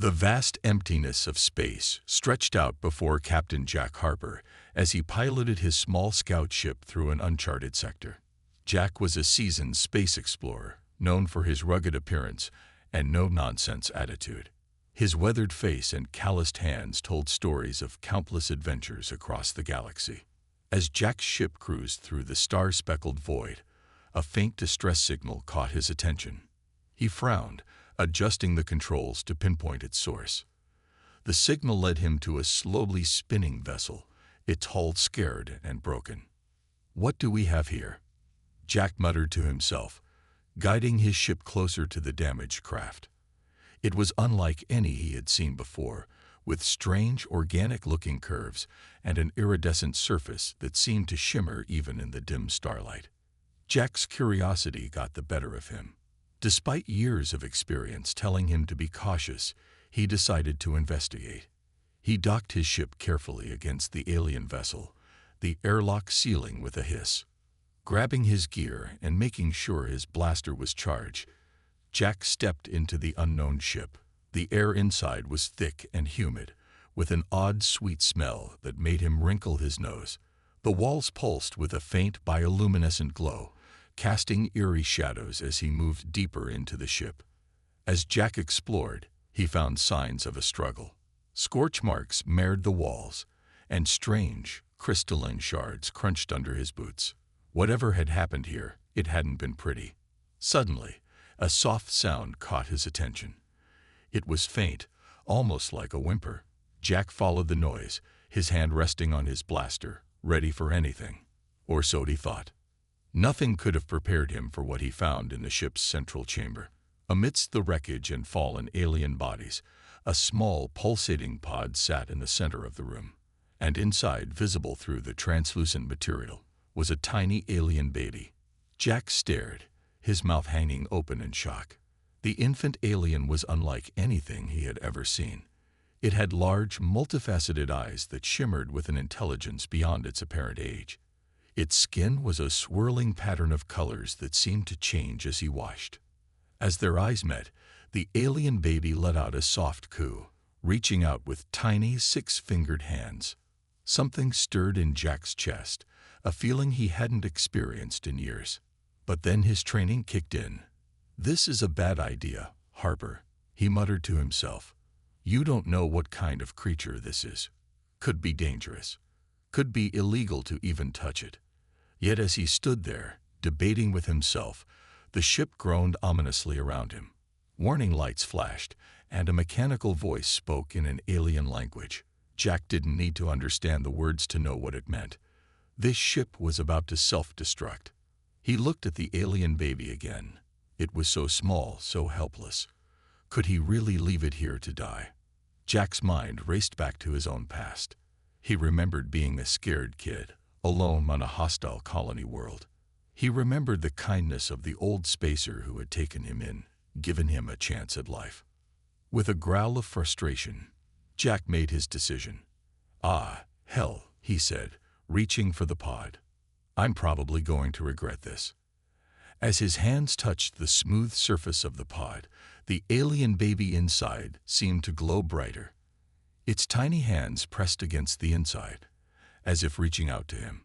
The vast emptiness of space stretched out before Captain Jack Harper as he piloted his small scout ship through an uncharted sector. Jack was a seasoned space explorer, known for his rugged appearance and no-nonsense attitude. His weathered face and calloused hands told stories of countless adventures across the galaxy. As Jack's ship cruised through the star-speckled void, a faint distress signal caught his attention. He frowned, adjusting the controls to pinpoint its source. The signal led him to a slowly spinning vessel, its hull scarred and broken. "What do we have here?" Jack muttered to himself, guiding his ship closer to the damaged craft. It was unlike any he had seen before, with strange, organic-looking curves and an iridescent surface that seemed to shimmer even in the dim starlight. Jack's curiosity got the better of him. Despite years of experience telling him to be cautious, he decided to investigate. He docked his ship carefully against the alien vessel, the airlock sealing with a hiss. Grabbing his gear and making sure his blaster was charged, Jack stepped into the unknown ship. The air inside was thick and humid, with an odd sweet smell that made him wrinkle his nose. The walls pulsed with a faint bioluminescent glow, casting eerie shadows as he moved deeper into the ship. As Jack explored, he found signs of a struggle. Scorch marks marred the walls, and strange, crystalline shards crunched under his boots. Whatever had happened here, it hadn't been pretty. Suddenly, a soft sound caught his attention. It was faint, almost like a whimper. Jack followed the noise, his hand resting on his blaster, ready for anything. Or so he thought. Nothing could have prepared him for what he found in the ship's central chamber. Amidst the wreckage and fallen alien bodies, a small, pulsating pod sat in the center of the room. And inside, visible through the translucent material, was a tiny alien baby. Jack stared, his mouth hanging open in shock. The infant alien was unlike anything he had ever seen. It had large, multifaceted eyes that shimmered with an intelligence beyond its apparent age. Its skin was a swirling pattern of colors that seemed to change as he watched. As their eyes met, the alien baby let out a soft coo, reaching out with tiny, six-fingered hands. Something stirred in Jack's chest, a feeling he hadn't experienced in years. But then his training kicked in. "This is a bad idea, Harper," he muttered to himself. "You don't know what kind of creature this is. Could be dangerous. Could be illegal to even touch it." Yet as he stood there, debating with himself, the ship groaned ominously around him. Warning lights flashed, and a mechanical voice spoke in an alien language. Jack didn't need to understand the words to know what it meant. This ship was about to self-destruct. He looked at the alien baby again. It was so small, so helpless. Could he really leave it here to die? Jack's mind raced back to his own past. He remembered being a scared kid, alone on a hostile colony world. He remembered the kindness of the old spacer who had taken him in, given him a chance at life. With a growl of frustration, Jack made his decision. "Ah, hell," he said, reaching for the pod. "I'm probably going to regret this." As his hands touched the smooth surface of the pod, the alien baby inside seemed to glow brighter. Its tiny hands pressed against the inside, as if reaching out to him.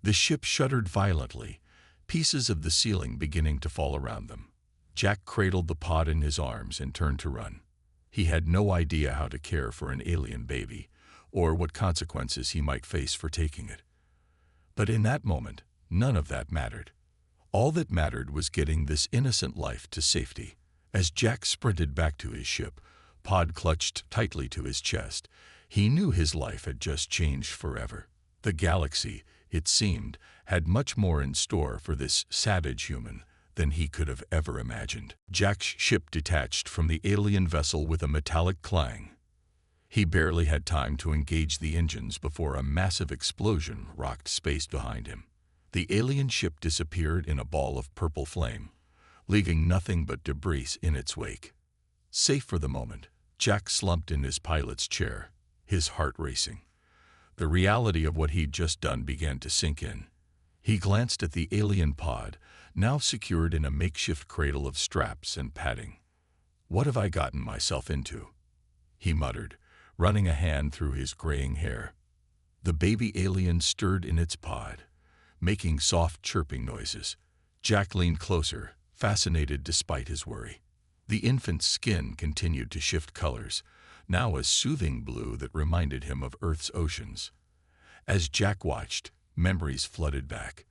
The ship shuddered violently, pieces of the ceiling beginning to fall around them. Jack cradled the pod in his arms and turned to run. He had no idea how to care for an alien baby, or what consequences he might face for taking it. But in that moment, none of that mattered. All that mattered was getting this innocent life to safety. As Jack sprinted back to his ship, pod clutched tightly to his chest, he knew his life had just changed forever. The galaxy, it seemed, had much more in store for this savage human than he could have ever imagined. Jack's ship detached from the alien vessel with a metallic clang. He barely had time to engage the engines before a massive explosion rocked space behind him. The alien ship disappeared in a ball of purple flame, leaving nothing but debris in its wake. Safe for the moment, Jack slumped in his pilot's chair, his heart racing. The reality of what he'd just done began to sink in. He glanced at the alien pod, now secured in a makeshift cradle of straps and padding. "What have I gotten myself into?" he muttered, running a hand through his graying hair. The baby alien stirred in its pod, making soft chirping noises. Jack leaned closer, fascinated despite his worry. The infant's skin continued to shift colors, now a soothing blue that reminded him of Earth's oceans. As Jack watched, memories flooded back.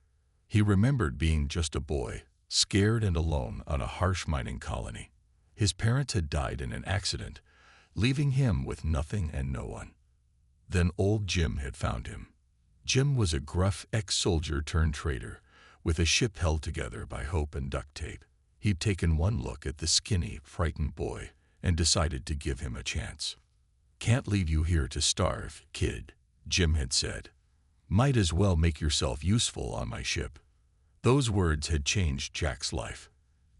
He remembered being just a boy, scared and alone on a harsh mining colony. His parents had died in an accident, leaving him with nothing and no one. Then old Jim had found him. Jim was a gruff ex-soldier turned trader, with a ship held together by hope and duct tape. He'd taken one look at the skinny, frightened boy and decided to give him a chance. "Can't leave you here to starve, kid," Jim had said. "Might as well make yourself useful on my ship." Those words had changed Jack's life.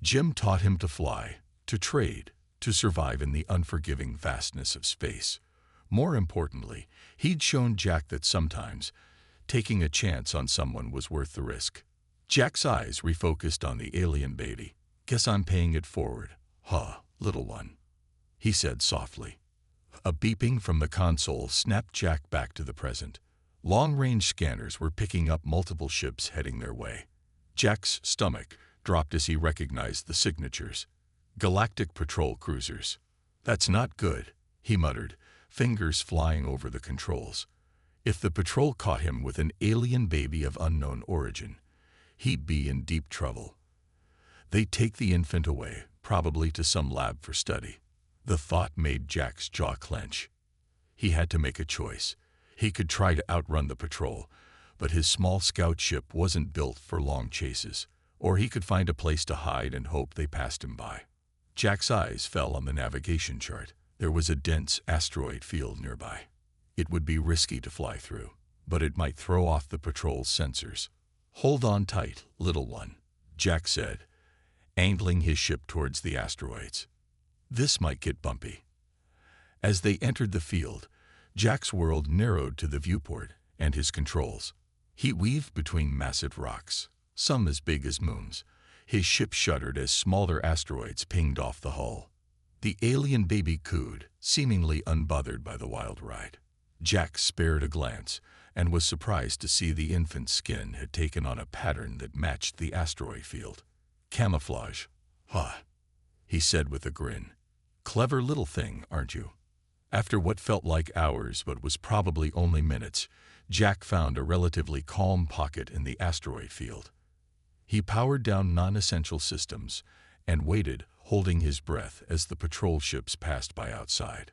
Jim taught him to fly, to trade, to survive in the unforgiving vastness of space. More importantly, he'd shown Jack that sometimes taking a chance on someone was worth the risk. Jack's eyes refocused on the alien baby. "Guess I'm paying it forward, huh, little one?" he said softly. A beeping from the console snapped Jack back to the present. Long-range scanners were picking up multiple ships heading their way. Jack's stomach dropped as he recognized the signatures. Galactic patrol cruisers. "That's not good," he muttered, fingers flying over the controls. If the patrol caught him with an alien baby of unknown origin, he'd be in deep trouble. They'd take the infant away, probably to some lab for study. The thought made Jack's jaw clench. He had to make a choice. He could try to outrun the patrol, but his small scout ship wasn't built for long chases. Or he could find a place to hide and hope they passed him by. Jack's eyes fell on the navigation chart. There was a dense asteroid field nearby. It would be risky to fly through, but it might throw off the patrol's sensors. "Hold on tight, little one," Jack said, angling his ship towards the asteroids. This might get bumpy. As they entered the field, Jack's world narrowed to the viewport and his controls. He weaved between massive rocks, some as big as moons. His ship shuddered as smaller asteroids pinged off the hull. The alien baby cooed, seemingly unbothered by the wild ride. Jack spared a glance and was surprised to see the infant's skin had taken on a pattern that matched the asteroid field. "Camouflage, huh?" he said with a grin. "Clever little thing, aren't you?" After what felt like hours but was probably only minutes, Jack found a relatively calm pocket in the asteroid field. He powered down non-essential systems and waited, holding his breath as the patrol ships passed by outside.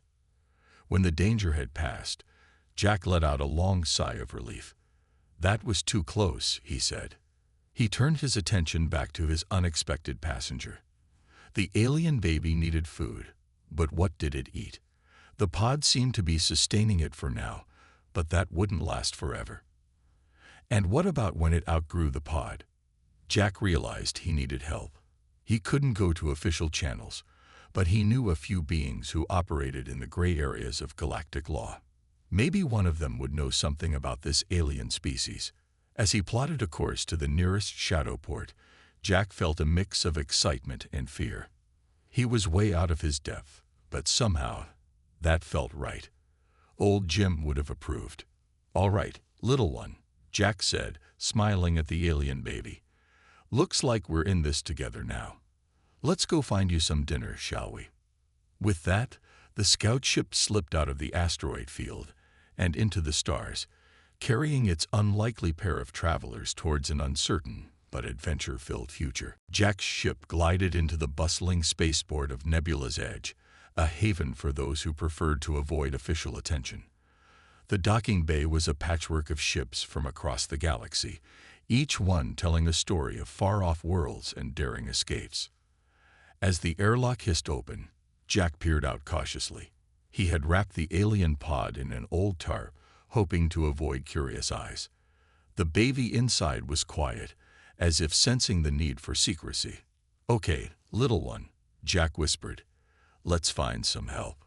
When the danger had passed, Jack let out a long sigh of relief. "That was too close," he said. He turned his attention back to his unexpected passenger. The alien baby needed food, but what did it eat? The pod seemed to be sustaining it for now, but that wouldn't last forever. And what about when it outgrew the pod? Jack realized he needed help. He couldn't go to official channels, but he knew a few beings who operated in the gray areas of galactic law. Maybe one of them would know something about this alien species. As he plotted a course to the nearest shadow port, Jack felt a mix of excitement and fear. He was way out of his depth, but somehow that felt right. Old Jim would have approved. "All right, little one," Jack said, smiling at the alien baby. "Looks like we're in this together now. Let's go find you some dinner, shall we?" With that, the scout ship slipped out of the asteroid field and into the stars, carrying its unlikely pair of travelers towards an uncertain but adventure-filled future. Jack's ship glided into the bustling spaceport of Nebula's Edge, a haven for those who preferred to avoid official attention. The docking bay was a patchwork of ships from across the galaxy, each one telling a story of far-off worlds and daring escapes. As the airlock hissed open, Jack peered out cautiously. He had wrapped the alien pod in an old tarp, hoping to avoid curious eyes. The baby inside was quiet, as if sensing the need for secrecy. "Okay, little one," Jack whispered. "Let's find some help."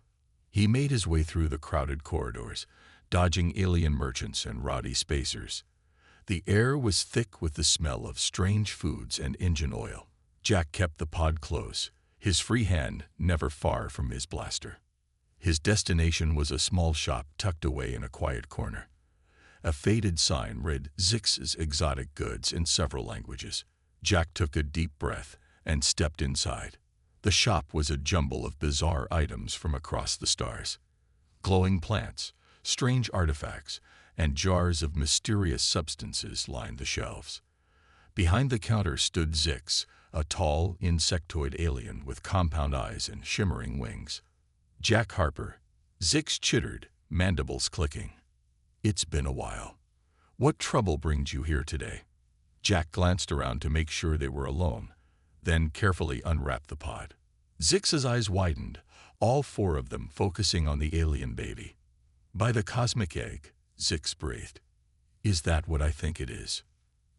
He made his way through the crowded corridors, dodging alien merchants and rowdy spacers. The air was thick with the smell of strange foods and engine oil. Jack kept the pod close, his free hand never far from his blaster. His destination was a small shop tucked away in a quiet corner. A faded sign read Zix's Exotic Goods in several languages. Jack took a deep breath and stepped inside. The shop was a jumble of bizarre items from across the stars. Glowing plants, strange artifacts, and jars of mysterious substances lined the shelves. Behind the counter stood Zix, a tall, insectoid alien with compound eyes and shimmering wings. "Jack Harper." Zix chittered, mandibles clicking. "It's been a while. What trouble brings you here today?" Jack glanced around to make sure they were alone, then carefully unwrapped the pod. Zix's eyes widened, all four of them focusing on the alien baby. "By the cosmic egg," Zix breathed. "Is that what I think it is?"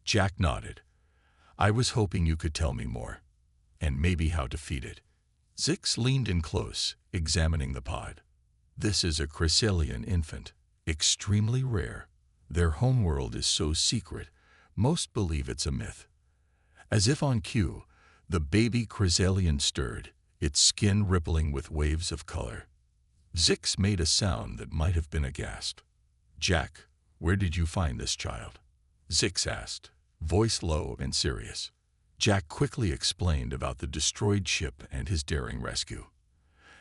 Jack nodded. "I was hoping you could tell me more, and maybe how to feed it." Zix leaned in close, examining the pod. "This is a chrysalian infant, extremely rare. Their homeworld is so secret, most believe it's a myth." As if on cue, the baby chrysalian stirred, its skin rippling with waves of color. Zix made a sound that might have been a gasp. "Jack, where did you find this child?" Zix asked, voice low and serious. Jack quickly explained about the destroyed ship and his daring rescue.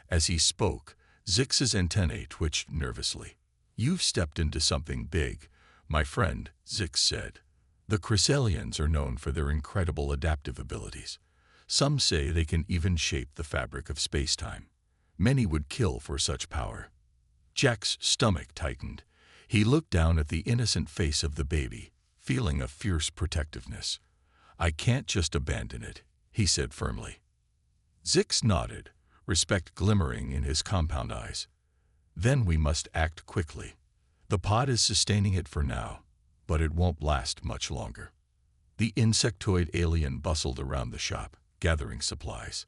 As he spoke, Zix's antennae twitched nervously. "You've stepped into something big, my friend," Zix said. "The chrysalians are known for their incredible adaptive abilities. Some say they can even shape the fabric of space-time. Many would kill for such power." Jack's stomach tightened. He looked down at the innocent face of the baby, feeling a fierce protectiveness. "I can't just abandon it," he said firmly. Zix nodded, respect glimmering in his compound eyes. "Then we must act quickly. The pod is sustaining it for now, but it won't last much longer." The insectoid alien bustled around the shop, gathering supplies.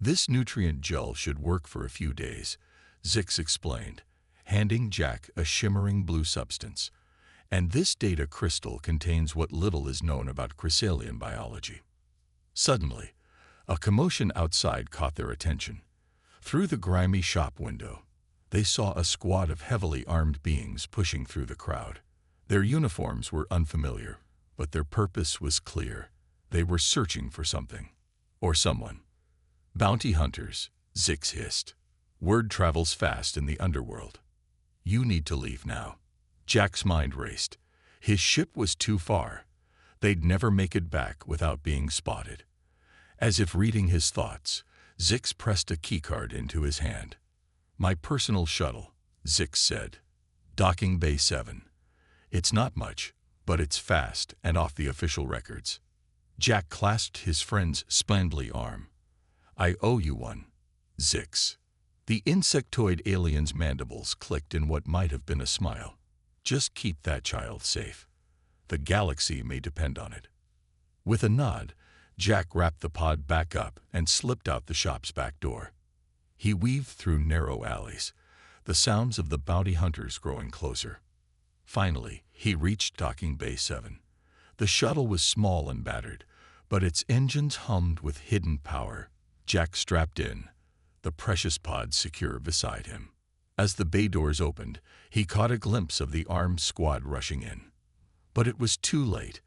"This nutrient gel should work for a few days," Zix explained, handing Jack a shimmering blue substance. "And this data crystal contains what little is known about chrysalian biology." Suddenly, a commotion outside caught their attention. Through the grimy shop window, they saw a squad of heavily armed beings pushing through the crowd. Their uniforms were unfamiliar, but their purpose was clear. They were searching for something, or someone. "Bounty hunters," Zix hissed. "Word travels fast in the underworld. You need to leave now." Jack's mind raced. His ship was too far. They'd never make it back without being spotted. As if reading his thoughts, Zix pressed a keycard into his hand. "My personal shuttle," Zix said. "Docking Bay 7. It's not much, but it's fast and off the official records." Jack clasped his friend's spindly arm. "I owe you one, Zix." The insectoid alien's mandibles clicked in what might have been a smile. "Just keep that child safe. The galaxy may depend on it." With a nod, Jack wrapped the pod back up and slipped out the shop's back door. He weaved through narrow alleys, the sounds of the bounty hunters growing closer. Finally, he reached Docking Bay 7. The shuttle was small and battered, but its engines hummed with hidden power. Jack strapped in, the precious pod secure beside him. As the bay doors opened, he caught a glimpse of the armed squad rushing in. But it was too late.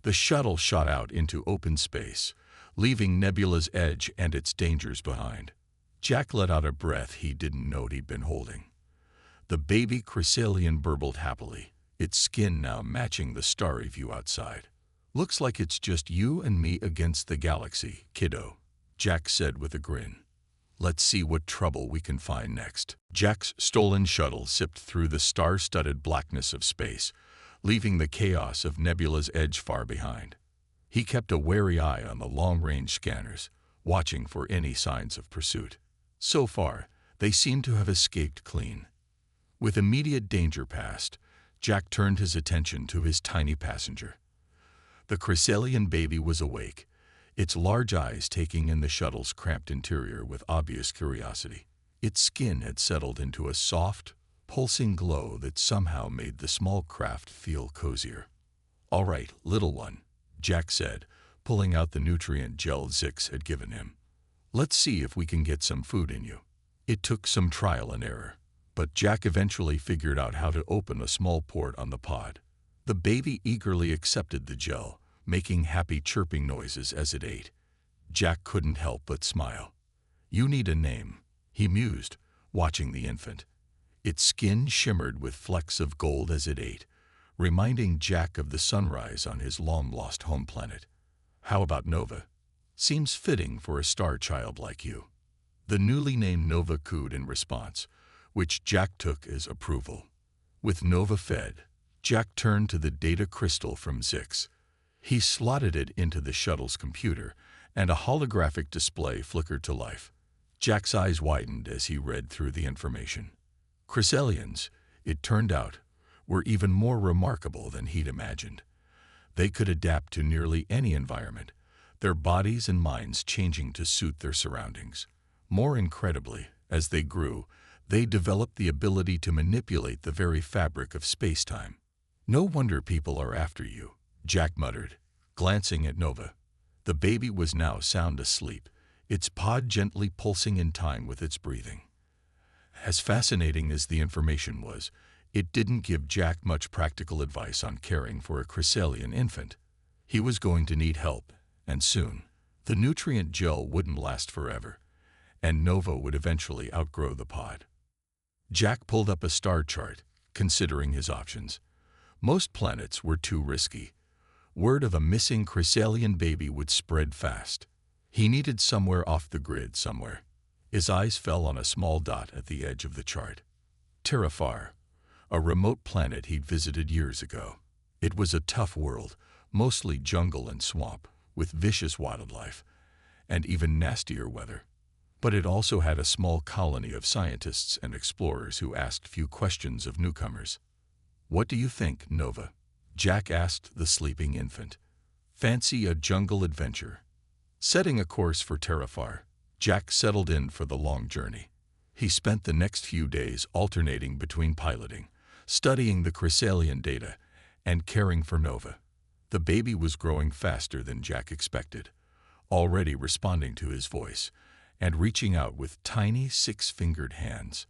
The shuttle shot out into open space, leaving Nebula's edge and its dangers behind. Jack let out a breath he didn't know he'd been holding. The baby chrysalian burbled happily, its skin now matching the starry view outside. "Looks like it's just you and me against the galaxy, kiddo," Jack said with a grin. "Let's see what trouble we can find next." Jack's stolen shuttle zipped through the star-studded blackness of space, leaving the chaos of Nebula's edge far behind. He kept a wary eye on the long-range scanners, watching for any signs of pursuit. So far, they seemed to have escaped clean. With immediate danger past, Jack turned his attention to his tiny passenger. The chrysalian baby was awake, its large eyes taking in the shuttle's cramped interior with obvious curiosity. Its skin had settled into a soft, pulsing glow that somehow made the small craft feel cozier. "All right, little one," Jack said, pulling out the nutrient gel Zix had given him. "Let's see if we can get some food in you." It took some trial and error, but Jack eventually figured out how to open a small port on the pod. The baby eagerly accepted the gel, making happy chirping noises as it ate. Jack couldn't help but smile. "You need a name," he mused, watching the infant. Its skin shimmered with flecks of gold as it ate, reminding Jack of the sunrise on his long-lost home planet. "How about Nova? Seems fitting for a star child like you." The newly named Nova cooed in response, which Jack took as approval. With Nova fed, Jack turned to the data crystal from Zix. He slotted it into the shuttle's computer, and a holographic display flickered to life. Jack's eyes widened as he read through the information. Chrysalians, it turned out, were even more remarkable than he'd imagined. They could adapt to nearly any environment, their bodies and minds changing to suit their surroundings. More incredibly, as they grew, they developed the ability to manipulate the very fabric of space-time. "No wonder people are after you," Jack muttered, glancing at Nova. The baby was now sound asleep, its pod gently pulsing in time with its breathing. As fascinating as the information was, it didn't give Jack much practical advice on caring for a Chrysalian infant. He was going to need help, and soon. The nutrient gel wouldn't last forever, and Nova would eventually outgrow the pod. Jack pulled up a star chart, considering his options. Most planets were too risky. Word of a missing Chrysalian baby would spread fast. He needed somewhere off the grid somewhere. His eyes fell on a small dot at the edge of the chart. Terrafar, a remote planet he'd visited years ago. It was a tough world, mostly jungle and swamp, with vicious wildlife, and even nastier weather. But it also had a small colony of scientists and explorers who asked few questions of newcomers. "What do you think, Nova?" Jack asked the sleeping infant. "Fancy a jungle adventure?" Setting a course for Terrafar, Jack settled in for the long journey. He spent the next few days alternating between piloting, studying the Chrysalian data, and caring for Nova. The baby was growing faster than Jack expected, already responding to his voice, and reaching out with tiny six-fingered hands.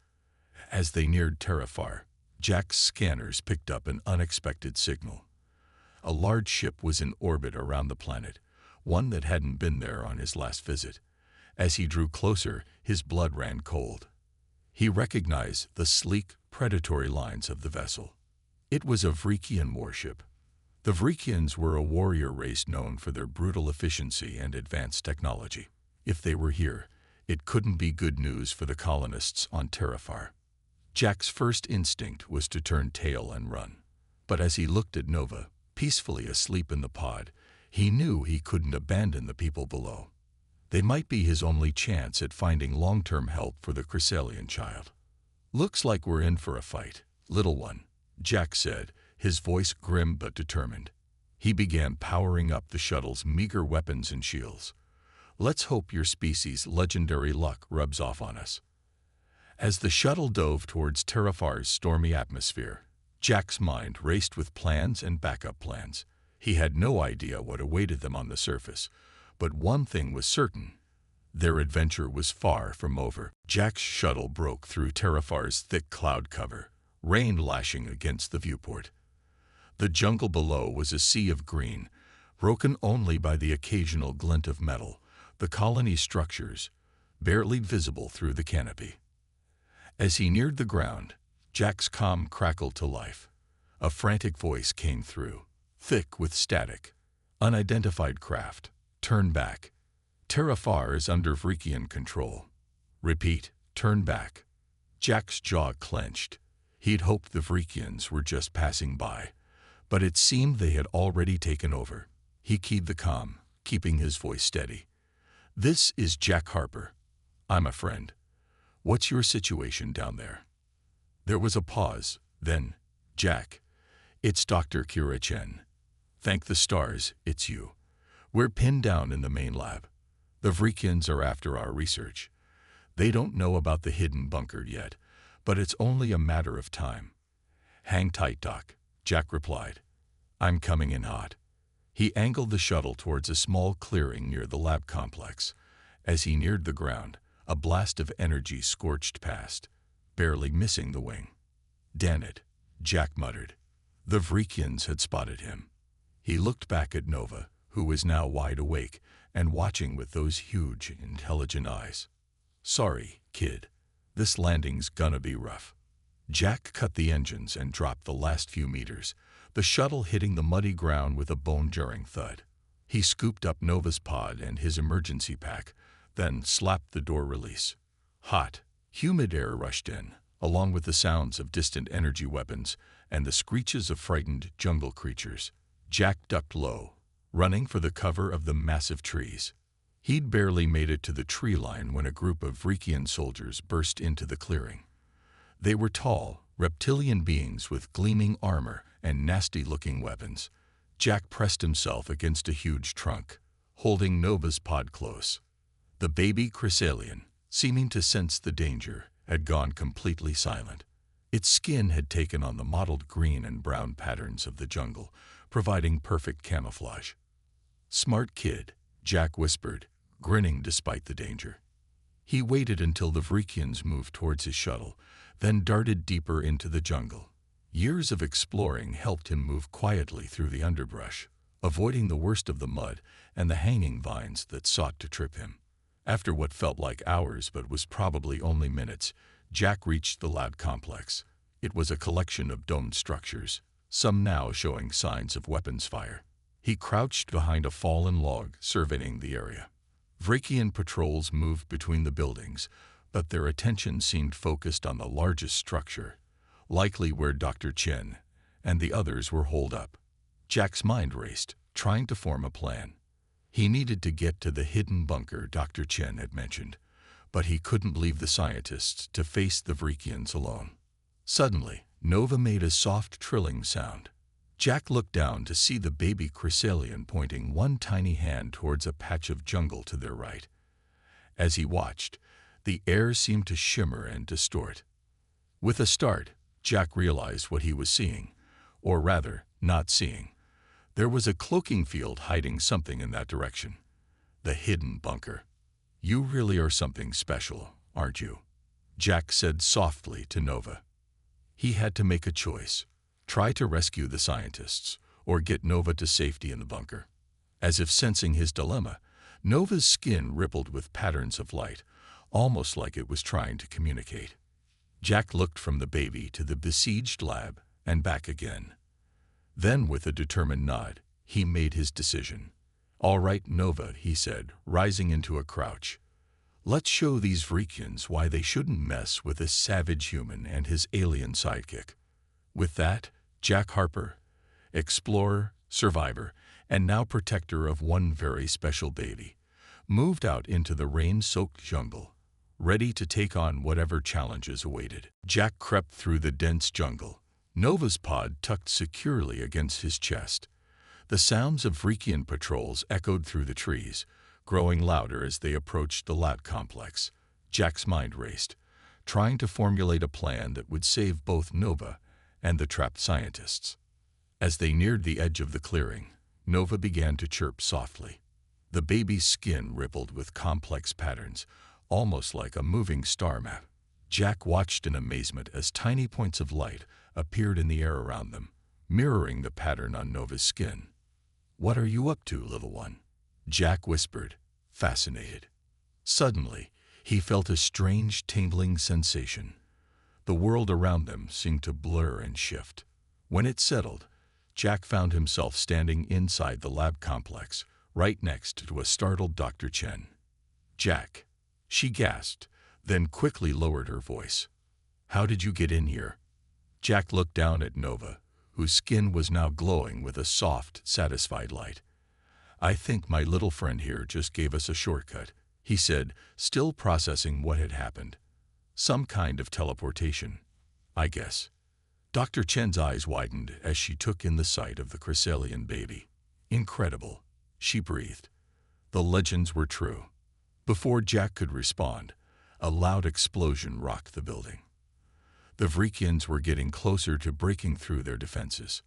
As they neared Terrafar, Jack's scanners picked up an unexpected signal. A large ship was in orbit around the planet, one that hadn't been there on his last visit. As he drew closer, his blood ran cold. He recognized the sleek, predatory lines of the vessel. It was a Vrikian warship. The Vrikians were a warrior race known for their brutal efficiency and advanced technology. If they were here, it couldn't be good news for the colonists on Terrafar. Jack's first instinct was to turn tail and run. But as he looked at Nova, peacefully asleep in the pod, he knew he couldn't abandon the people below. They might be his only chance at finding long-term help for the Chrysalian child. "Looks like we're in for a fight, little one," Jack said, his voice grim but determined. He began powering up the shuttle's meager weapons and shields. "Let's hope your species' legendary luck rubs off on us." As the shuttle dove towards Terrafar's stormy atmosphere, Jack's mind raced with plans and backup plans. He had no idea what awaited them on the surface, but one thing was certain. Their adventure was far from over. Jack's shuttle broke through Terrafar's thick cloud cover, rain lashing against the viewport. The jungle below was a sea of green, broken only by the occasional glint of metal, the colony's structures, barely visible through the canopy. As he neared the ground, Jack's comm crackled to life. A frantic voice came through, thick with static. "Unidentified craft. Turn back. Terrafar is under Vrikian control. Repeat, turn back." Jack's jaw clenched. He'd hoped the Vrikians were just passing by, but it seemed they had already taken over. He keyed the comm, keeping his voice steady. "This is Jack Harper. I'm a friend. What's your situation down there?" There was a pause, then, "Jack, it's Dr. Kira Chen. Thank the stars, it's you. We're pinned down in the main lab. The Vrikians are after our research. They don't know about the hidden bunker yet, but it's only a matter of time." "Hang tight, Doc," Jack replied. "I'm coming in hot." He angled the shuttle towards a small clearing near the lab complex. As he neared the ground, A blast of energy scorched past, barely missing the wing. "Damn it," Jack muttered. The Vrikians had spotted him. He looked back at Nova, who was now wide awake and watching with those huge, intelligent eyes. "Sorry, kid. This landing's gonna be rough." Jack cut the engines and dropped the last few meters, the shuttle hitting the muddy ground with a bone-jarring thud. He scooped up Nova's pod and his emergency pack, then slapped the door release. Hot, humid air rushed in, along with the sounds of distant energy weapons and the screeches of frightened jungle creatures. Jack ducked low, running for the cover of the massive trees. He'd barely made it to the tree line when a group of Vrikian soldiers burst into the clearing. They were tall, reptilian beings with gleaming armor and nasty-looking weapons. Jack pressed himself against a huge trunk, holding Nova's pod close. The baby chrysalian, seeming to sense the danger, had gone completely silent. Its skin had taken on the mottled green and brown patterns of the jungle, providing perfect camouflage. "Smart kid," Jack whispered, grinning despite the danger. He waited until the Vrikians moved towards his shuttle, then darted deeper into the jungle. Years of exploring helped him move quietly through the underbrush, avoiding the worst of the mud and the hanging vines that sought to trip him. After what felt like hours but was probably only minutes, Jack reached the lab complex. It was a collection of domed structures, some now showing signs of weapons fire. He crouched behind a fallen log, surveying the area. Vrikian patrols moved between the buildings, but their attention seemed focused on the largest structure, likely where Dr. Chen and the others were holed up. Jack's mind raced, trying to form a plan. He needed to get to the hidden bunker Dr. Chen had mentioned, but he couldn't leave the scientists to face the Vrikians alone. Suddenly, Nova made a soft trilling sound. Jack looked down to see the baby chrysalian pointing one tiny hand towards a patch of jungle to their right. As he watched, the air seemed to shimmer and distort. With a start, Jack realized what he was seeing, or rather, not seeing. There was a cloaking field hiding something in that direction. The hidden bunker. "You really are something special, aren't you?" Jack said softly to Nova. He had to make a choice. Try to rescue the scientists, or get Nova to safety in the bunker. As if sensing his dilemma, Nova's skin rippled with patterns of light, almost like it was trying to communicate. Jack looked from the baby to the besieged lab and back again. Then, with a determined nod, he made his decision. "All right, Nova," he said, rising into a crouch. "Let's show these Vrikians why they shouldn't mess with a savage human and his alien sidekick." With that, Jack Harper, explorer, survivor, and now protector of one very special baby, moved out into the rain-soaked jungle, ready to take on whatever challenges awaited. Jack crept through the dense jungle, Nova's pod tucked securely against his chest. The sounds of Vrikian patrols echoed through the trees, growing louder as they approached the lab complex. Jack's mind raced, trying to formulate a plan that would save both Nova and the trapped scientists. As they neared the edge of the clearing, Nova began to chirp softly. The baby's skin rippled with complex patterns, almost like a moving star map. Jack watched in amazement as tiny points of light appeared in the air around them, mirroring the pattern on Nova's skin. "What are you up to, little one?" Jack whispered, fascinated. Suddenly, he felt a strange tingling sensation. The world around them seemed to blur and shift. When it settled, Jack found himself standing inside the lab complex, right next to a startled Dr. Chen. "Jack," she gasped, then quickly lowered her voice. "How did you get in here?" Jack looked down at Nova, whose skin was now glowing with a soft, satisfied light. "I think my little friend here just gave us a shortcut," he said, still processing what had happened. "Some kind of teleportation, I guess." Dr. Chen's eyes widened as she took in the sight of the chrysalian baby. "Incredible," she breathed. The legends were true. Before Jack could respond, a loud explosion rocked the building. The Vrikians were getting closer to breaking through their defenses.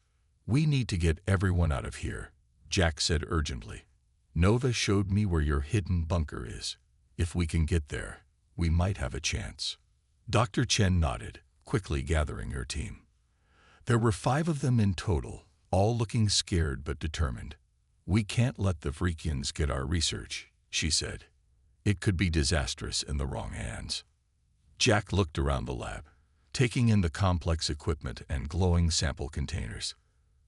"We need to get everyone out of here," Jack said urgently. "Nova showed me where your hidden bunker is. If we can get there, we might have a chance. Dr. Chen nodded, quickly gathering her team. There were 5 of them in total, all looking scared but determined. We can't let the Vrekians get our research, she said. It could be disastrous in the wrong hands. Jack looked around the lab, taking in the complex equipment and glowing sample containers.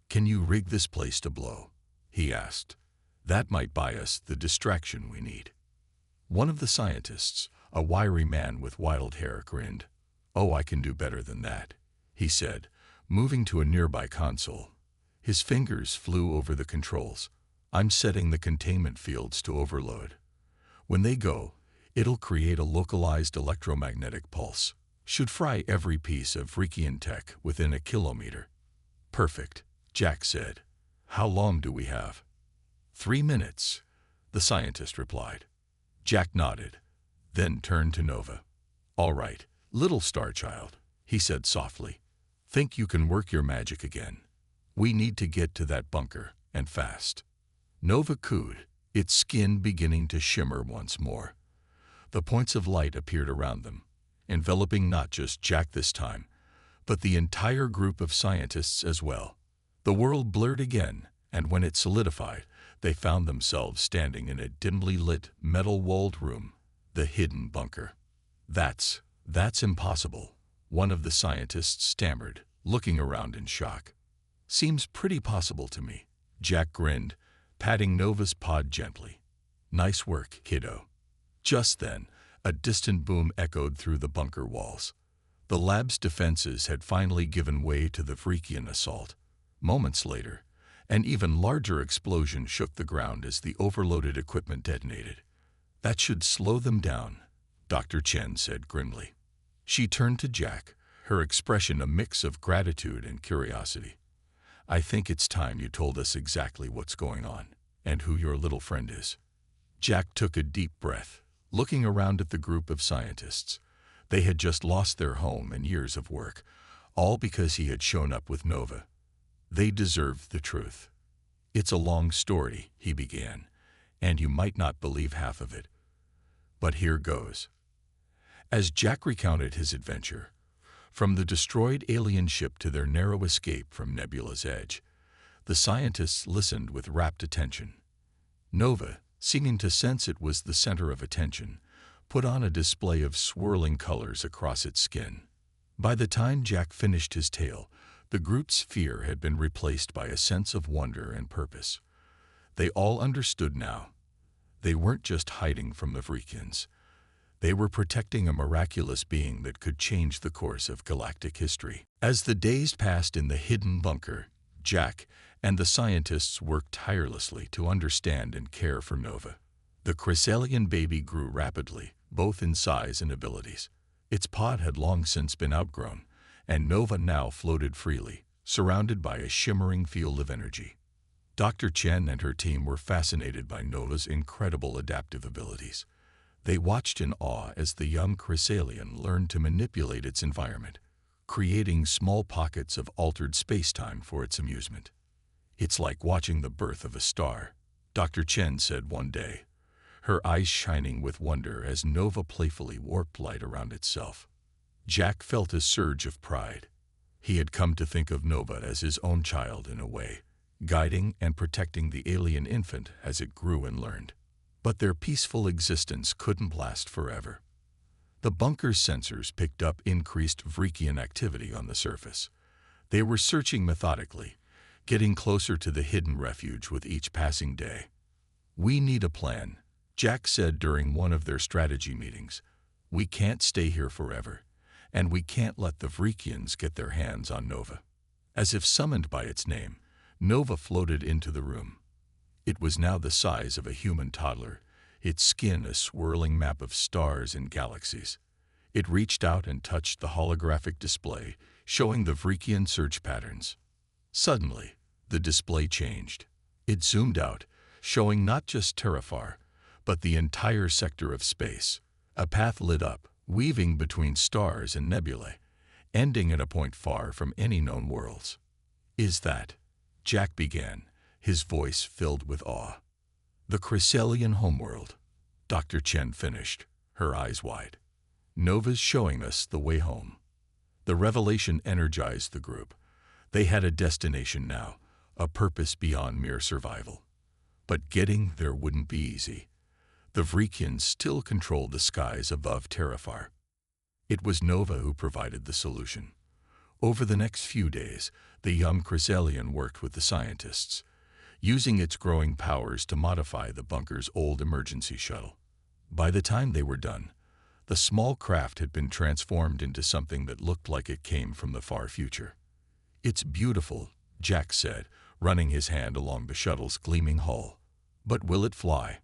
Can you rig this place to blow? He asked. That might buy us the distraction we need. One of the scientists, a wiry man with wild hair, grinned. Oh, I can do better than that, he said, moving to a nearby console. His fingers flew over the controls. I'm setting the containment fields to overload. When they go, it'll create a localized electromagnetic pulse. Should fry every piece of Vrekian tech within a kilometer. Perfect, Jack said. How long do we have? 3 minutes, the scientist replied. Jack nodded, then turned to Nova. All right, little star child, he said softly. Think you can work your magic again? We need to get to that bunker, and fast. Nova cooed, its skin beginning to shimmer once more. The points of light appeared around them, enveloping not just Jack this time, but the entire group of scientists as well. The world blurred again, and when it solidified, they found themselves standing in a dimly lit, metal-walled room, the hidden bunker. That's impossible, one of the scientists stammered, looking around in shock. Seems pretty possible to me, Jack grinned, patting Nova's pod gently. Nice work, kiddo. Just then, a distant boom echoed through the bunker walls. The lab's defenses had finally given way to the Vrekian assault. Moments later, an even larger explosion shook the ground as the overloaded equipment detonated. That should slow them down, Dr. Chen said grimly. She turned to Jack, her expression a mix of gratitude and curiosity. I think it's time you told us exactly what's going on, and who your little friend is. Jack took a deep breath, looking around at the group of scientists. They had just lost their home and years of work, all because he had shown up with Nova. They deserved the truth. It's a long story, he began, and you might not believe half of it. But here goes. As Jack recounted his adventure, from the destroyed alien ship to their narrow escape from Nebula's edge, the scientists listened with rapt attention. Nova, seeming to sense it was the center of attention, put on a display of swirling colors across its skin. By the time Jack finished his tale, the group's fear had been replaced by a sense of wonder and purpose. They all understood now. They weren't just hiding from the Vrekians. They were protecting a miraculous being that could change the course of galactic history. As the days passed in the hidden bunker, Jack and the scientists worked tirelessly to understand and care for Nova. The Chrysalian baby grew rapidly, both in size and abilities. Its pod had long since been outgrown, and Nova now floated freely, surrounded by a shimmering field of energy. Dr. Chen and her team were fascinated by Nova's incredible adaptive abilities. They watched in awe as the young Chrysalian learned to manipulate its environment, creating small pockets of altered space-time for its amusement. It's like watching the birth of a star, Dr. Chen said one day, her eyes shining with wonder as Nova playfully warped light around itself. Jack felt a surge of pride. He had come to think of Nova as his own child in a way, guiding and protecting the alien infant as it grew and learned. But their peaceful existence couldn't last forever. The bunker's sensors picked up increased Vrekian activity on the surface. They were searching methodically, getting closer to the hidden refuge with each passing day. We need a plan, Jack said during one of their strategy meetings. We can't stay here forever, and we can't let the Vrekians get their hands on Nova. As if summoned by its name, Nova floated into the room. It was now the size of a human toddler, its skin a swirling map of stars and galaxies. It reached out and touched the holographic display, showing the Vrekian search patterns. Suddenly, the display changed. It zoomed out, showing not just Terrafar, but the entire sector of space. A path lit up, weaving between stars and nebulae, ending at a point far from any known worlds. Is that? Jack began, his voice filled with awe. The Chrysalian homeworld, Dr. Chen finished, her eyes wide. Nova's showing us the way home." The revelation energized the group. They had a destination now, a purpose beyond mere survival. But getting there wouldn't be easy. The Vrekians still controlled the skies above Terrafar. It was Nova who provided the solution. Over the next few days, the young Chrysalian worked with the scientists, using its growing powers to modify the bunker's old emergency shuttle. By the time they were done, the small craft had been transformed into something that looked like it came from the far future. "It's beautiful," Jack said, running his hand along the shuttle's gleaming hull. "But will it fly?"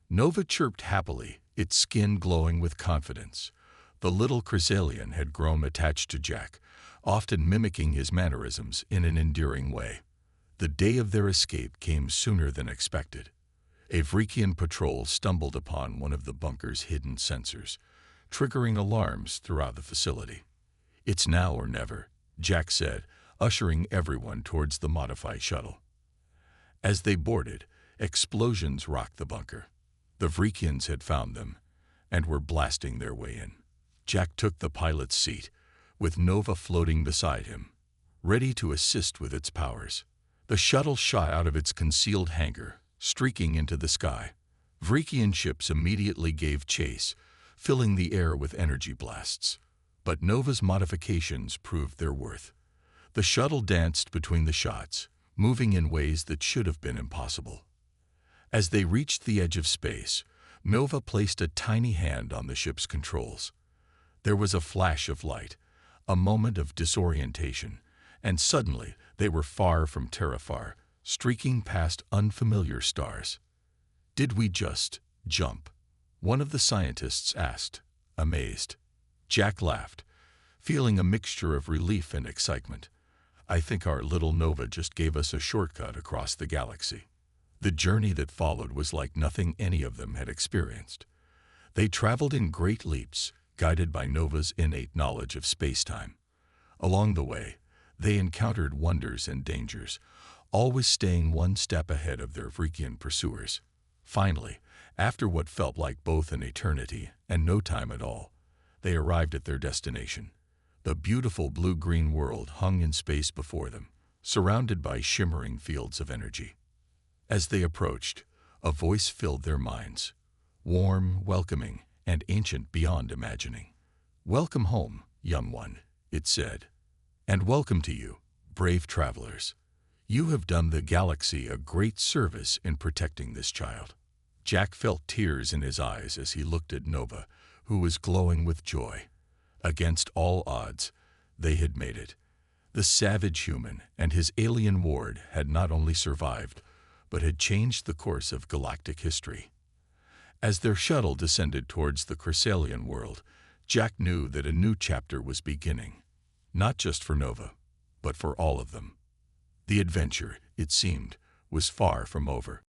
Nova chirped happily, its skin glowing with confidence. The little Chrysalian had grown attached to Jack, often mimicking his mannerisms in an endearing way. The day of their escape came sooner than expected. A Vrekian patrol stumbled upon one of the bunker's hidden sensors, triggering alarms throughout the facility. "It's now or never," Jack said, ushering everyone towards the modified shuttle. As they boarded, explosions rocked the bunker. The Vrekians had found them and were blasting their way in. Jack took the pilot's seat, with Nova floating beside him, ready to assist with its powers. The shuttle shot out of its concealed hangar, streaking into the sky. Vrekian ships immediately gave chase, filling the air with energy blasts. But Nova's modifications proved their worth. The shuttle danced between the shots, moving in ways that should have been impossible. As they reached the edge of space, Nova placed a tiny hand on the ship's controls. There was a flash of light, a moment of disorientation, and suddenly they were far from Terrafar, streaking past unfamiliar stars. "Did we just jump?" one of the scientists asked, amazed. Jack laughed, feeling a mixture of relief and excitement. "I think our little Nova just gave us a shortcut across the galaxy." The journey that followed was like nothing any of them had experienced. They traveled in great leaps, guided by Nova's innate knowledge of space-time. Along the way, they encountered wonders and dangers, always staying one step ahead of their Vrekian pursuers. Finally, after what felt like both an eternity and no time at all, they arrived at their destination. The beautiful blue-green world hung in space before them, surrounded by shimmering fields of energy. As they approached, a voice filled their minds, warm, welcoming, and ancient beyond imagining. "Welcome home, young one," it said. "And welcome to you, brave travelers. You have done the galaxy a great service in protecting this child." Jack felt tears in his eyes as he looked at Nova, who was glowing with joy. Against all odds, they had made it. The savage human and his alien ward had not only survived, but had changed the course of galactic history. As their shuttle descended towards the Chrysalian world, Jack knew that a new chapter was beginning, not just for Nova, but for all of them. The adventure, it seemed, was far from over.